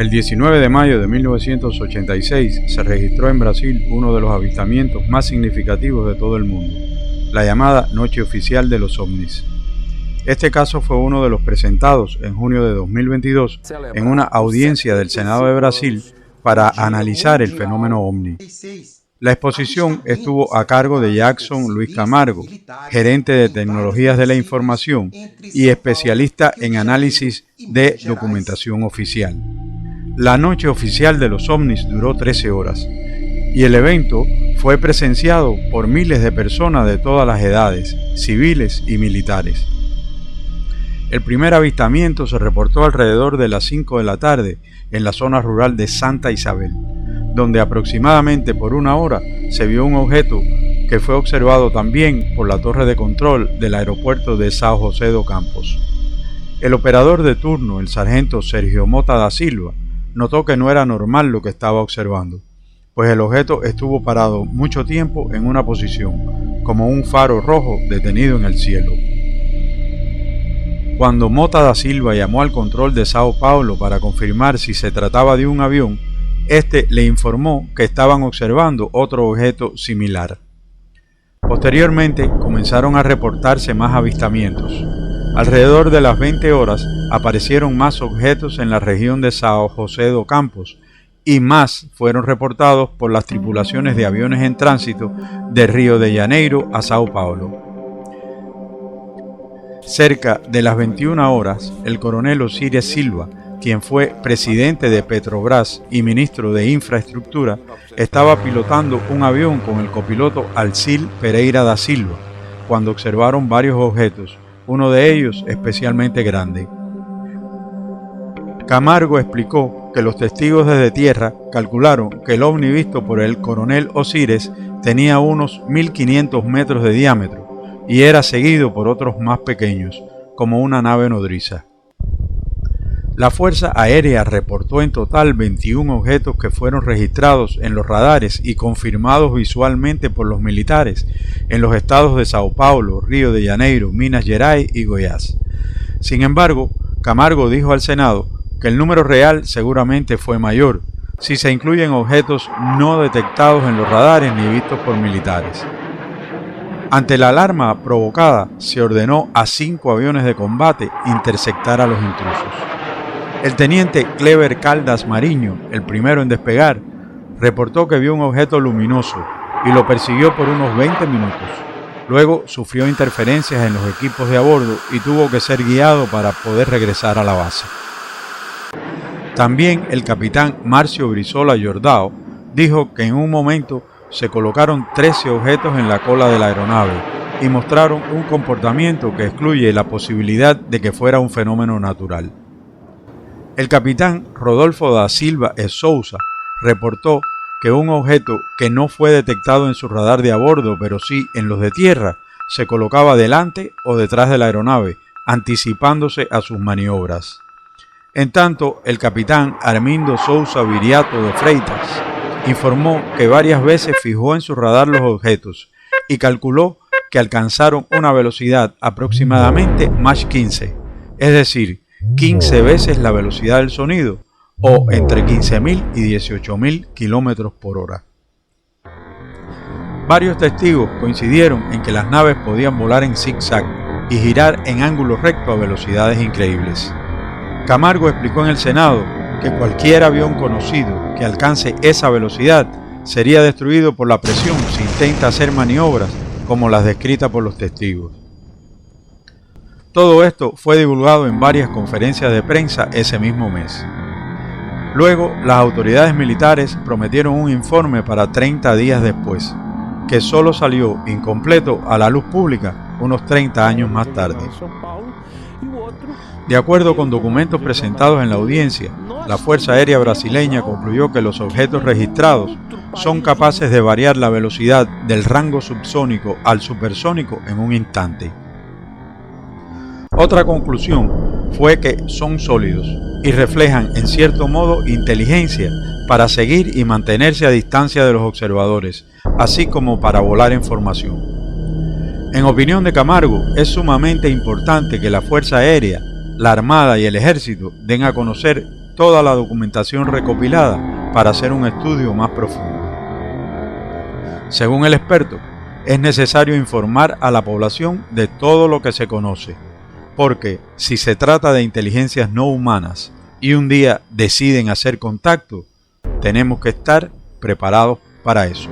El 19 de mayo de 1986 se registró en Brasil uno de los avistamientos más significativos de todo el mundo, la llamada Noche Oficial de los OVNIs. Este caso fue uno de los presentados en junio de 2022 en una audiencia del Senado de Brasil para analizar el fenómeno OVNI. La exposición estuvo a cargo de Jackson Luis Camargo, gerente de tecnologías de la información y especialista en análisis de documentación oficial. La Noche Oficial de los OVNIs duró 13 horas y el evento fue presenciado por miles de personas de todas las edades, civiles y militares. El primer avistamiento se reportó alrededor de las 5 de la tarde en la zona rural de Santa Isabel, donde aproximadamente por una hora se vio un objeto que fue observado también por la torre de control del aeropuerto de São José dos Campos. El operador de turno, el sargento Sergio Mota da Silva, notó que no era normal lo que estaba observando, pues el objeto estuvo parado mucho tiempo en una posición, como un faro rojo detenido en el cielo. Cuando Mota da Silva llamó al control de Sao Paulo para confirmar si se trataba de un avión, este le informó que estaban observando otro objeto similar. Posteriormente comenzaron a reportarse más avistamientos. Alrededor de las 20 horas aparecieron más objetos en la región de São José dos Campos y más fueron reportados por las tripulaciones de aviones en tránsito de Río de Janeiro a Sao Paulo. Cerca de las 21 horas, el coronel Osiris Silva, quien fue presidente de Petrobras y ministro de Infraestructura, estaba pilotando un avión con el copiloto Alcil Pereira da Silva, cuando observaron varios objetos, uno de ellos especialmente grande. Camargo explicó que los testigos desde tierra calcularon que el ovni visto por el coronel Osiris tenía unos 1500 metros de diámetro y era seguido por otros más pequeños, como una nave nodriza. La Fuerza Aérea reportó en total 21 objetos que fueron registrados en los radares y confirmados visualmente por los militares en los estados de Sao Paulo, Río de Janeiro, Minas Gerais y Goiás. Sin embargo, Camargo dijo al Senado que el número real seguramente fue mayor, si se incluyen objetos no detectados en los radares ni vistos por militares. Ante la alarma provocada, se ordenó a 5 aviones de combate interceptar a los intrusos. El teniente Cleber Caldas Mariño, el primero en despegar, reportó que vio un objeto luminoso y lo persiguió por unos 20 minutos. Luego sufrió interferencias en los equipos de a bordo y tuvo que ser guiado para poder regresar a la base. También el capitán Márcio Brizola Jordão dijo que en un momento se colocaron 13 objetos en la cola de la aeronave y mostraron un comportamiento que excluye la posibilidad de que fuera un fenómeno natural. El capitán Rodolfo da Silva e Souza reportó que un objeto que no fue detectado en su radar de a bordo, pero sí en los de tierra, se colocaba delante o detrás de la aeronave, anticipándose a sus maniobras. En tanto, el capitán Armindo Souza Viriato de Freitas informó que varias veces fijó en su radar los objetos y calculó que alcanzaron una velocidad aproximadamente Mach 15, es decir, 15 veces la velocidad del sonido, o entre 15.000 y 18.000 kilómetros por hora. Varios testigos coincidieron en que las naves podían volar en zigzag y girar en ángulo recto a velocidades increíbles. Camargo explicó en el Senado que cualquier avión conocido que alcance esa velocidad sería destruido por la presión si intenta hacer maniobras como las descritas por los testigos. Todo esto fue divulgado en varias conferencias de prensa ese mismo mes. Luego, las autoridades militares prometieron un informe para 30 días después, que solo salió incompleto a la luz pública unos 30 años más tarde. De acuerdo con documentos presentados en la audiencia, la Fuerza Aérea Brasileña concluyó que los objetos registrados son capaces de variar la velocidad del rango subsónico al supersónico en un instante. Otra conclusión fue que son sólidos y reflejan en cierto modo inteligencia para seguir y mantenerse a distancia de los observadores, así como para volar en formación. En opinión de Camargo, es sumamente importante que la Fuerza Aérea, la Armada y el Ejército den a conocer toda la documentación recopilada para hacer un estudio más profundo. Según el experto, es necesario informar a la población de todo lo que se conoce, porque si se trata de inteligencias no humanas y un día deciden hacer contacto, tenemos que estar preparados para eso.